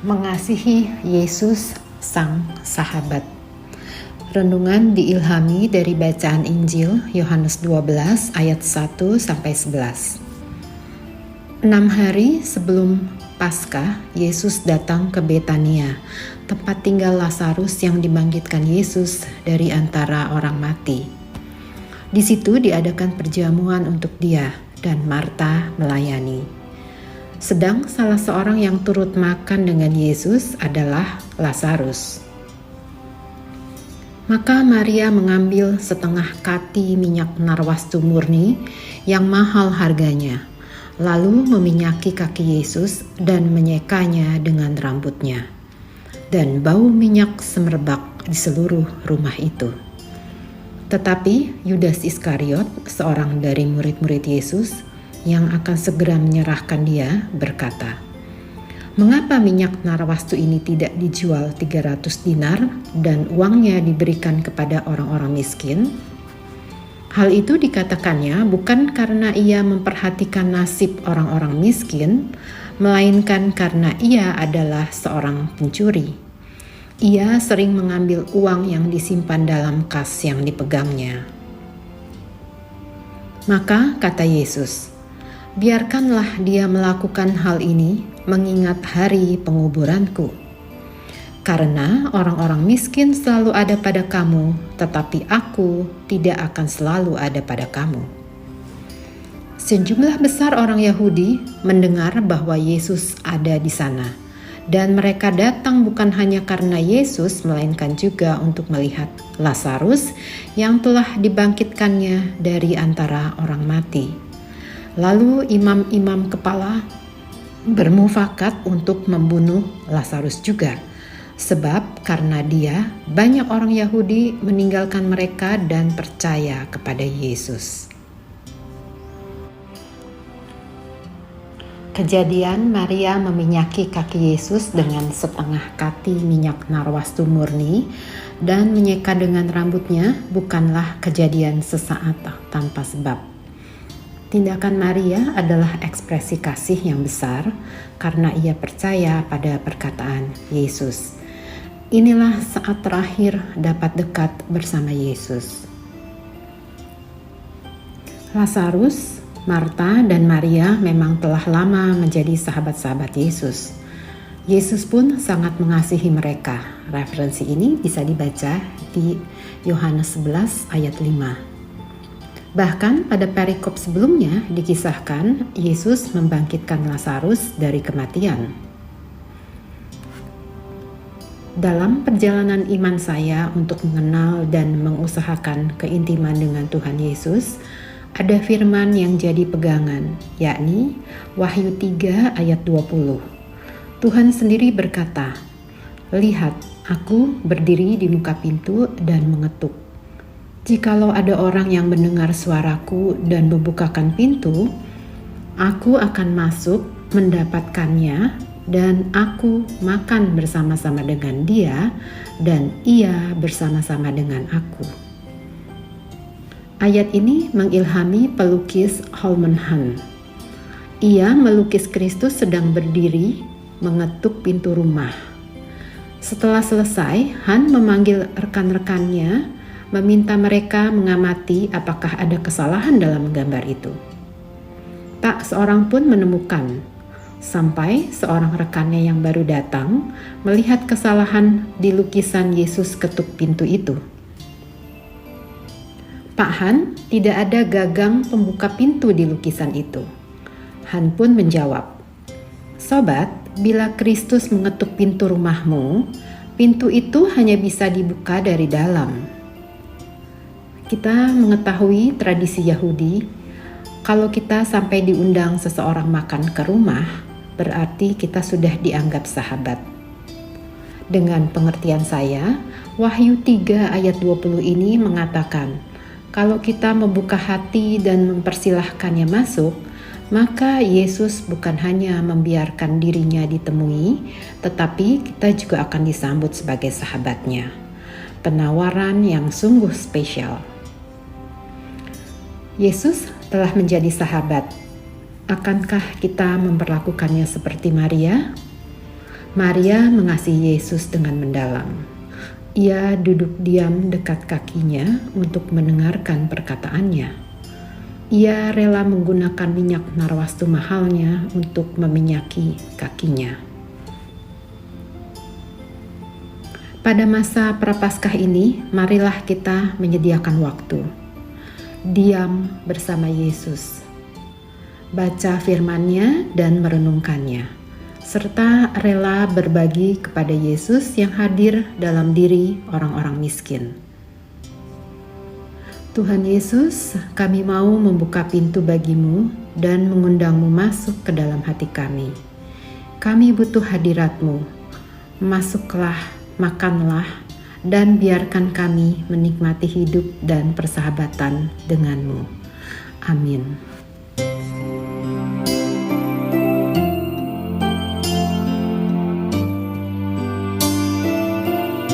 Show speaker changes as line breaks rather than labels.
Mengasihi Yesus Sang Sahabat. Renungan diilhami dari bacaan Injil Yohanes 12 ayat 1-11. 6 hari sebelum Paskah, Yesus datang ke Betania, tempat tinggal Lazarus yang dibangkitkan Yesus dari antara orang mati. Di situ diadakan perjamuan untuk dia dan Marta melayani. Sedang salah seorang yang turut makan dengan Yesus adalah Lazarus. Maka Maria mengambil setengah kati minyak narwastu murni yang mahal harganya, lalu meminyaki kaki Yesus dan menyekanya dengan rambutnya. Dan bau minyak semerbak di seluruh rumah itu. Tetapi Yudas Iskariot, seorang dari murid-murid Yesus, yang akan segera menyerahkan dia, berkata, "Mengapa minyak narwastu ini tidak dijual 300 dinar dan uangnya diberikan kepada orang-orang miskin?" Hal itu dikatakannya bukan karena ia memperhatikan nasib orang-orang miskin, melainkan karena ia adalah seorang pencuri. Ia sering mengambil uang yang disimpan dalam kas yang dipegangnya. Maka kata Yesus, "Biarkanlah dia melakukan hal ini mengingat hari penguburanku. Karena orang-orang miskin selalu ada pada kamu, tetapi aku tidak akan selalu ada pada kamu." Sejumlah besar orang Yahudi mendengar bahwa Yesus ada di sana, dan mereka datang bukan hanya karena Yesus, melainkan juga untuk melihat Lazarus yang telah dibangkitkannya dari antara orang mati. Lalu imam-imam kepala bermufakat untuk membunuh Lazarus juga, sebab karena dia banyak orang Yahudi meninggalkan mereka dan percaya kepada Yesus. Kejadian Maria meminyaki kaki Yesus dengan setengah kati minyak narwastu murni dan menyeka dengan rambutnya bukanlah kejadian sesaat tanpa sebab. Tindakan Maria adalah ekspresi kasih yang besar karena ia percaya pada perkataan Yesus. Inilah saat terakhir dapat dekat bersama Yesus. Lazarus, Marta, dan Maria memang telah lama menjadi sahabat-sahabat Yesus. Yesus pun sangat mengasihi mereka. Referensi ini bisa dibaca di Yohanes 11 ayat 5. Bahkan pada perikop sebelumnya dikisahkan Yesus membangkitkan Lazarus dari kematian. Dalam perjalanan iman saya untuk mengenal dan mengusahakan keintiman dengan Tuhan Yesus, ada firman yang jadi pegangan, yakni Wahyu 3 ayat 20. Tuhan sendiri berkata, "Lihat, aku berdiri di muka pintu dan mengetuk. Jikalau ada orang yang mendengar suaraku dan membukakan pintu, aku akan masuk mendapatkannya dan aku makan bersama-sama dengan dia dan ia bersama-sama dengan aku." Ayat ini mengilhami pelukis Holman Hunt. Ia melukis Kristus sedang berdiri mengetuk pintu rumah. Setelah selesai, Hunt memanggil rekan-rekannya, meminta mereka mengamati apakah ada kesalahan dalam gambar itu. Tak seorang pun menemukan, sampai seorang rekannya yang baru datang melihat kesalahan di lukisan Yesus ketuk pintu itu. "Pak Han, tidak ada gagang pembuka pintu di lukisan itu." Han pun menjawab, "Sobat, bila Kristus mengetuk pintu rumahmu, pintu itu hanya bisa dibuka dari dalam." Kita mengetahui tradisi Yahudi, kalau kita sampai diundang seseorang makan ke rumah, berarti kita sudah dianggap sahabat. Dengan pengertian saya, Wahyu 3 ayat 20 ini mengatakan, kalau kita membuka hati dan mempersilahkannya masuk, maka Yesus bukan hanya membiarkan dirinya ditemui, tetapi kita juga akan disambut sebagai sahabatnya. Penawaran yang sungguh spesial. Yesus telah menjadi sahabat. Akankah kita memperlakukannya seperti Maria? Maria mengasihi Yesus dengan mendalam. Ia duduk diam dekat kakinya untuk mendengarkan perkataannya. Ia rela menggunakan minyak narwastu mahalnya untuk meminyaki kakinya. Pada masa Prapaskah ini, marilah kita menyediakan waktu. Diam bersama Yesus. Baca firman-Nya dan merenungkannya, serta rela berbagi kepada Yesus yang hadir dalam diri orang-orang miskin. Tuhan Yesus, kami mau membuka pintu bagi-Mu dan mengundang-Mu masuk ke dalam hati kami. Kami butuh hadirat-Mu. Masuklah, makanlah, dan biarkan kami menikmati hidup dan persahabatan dengan-Mu. Amin.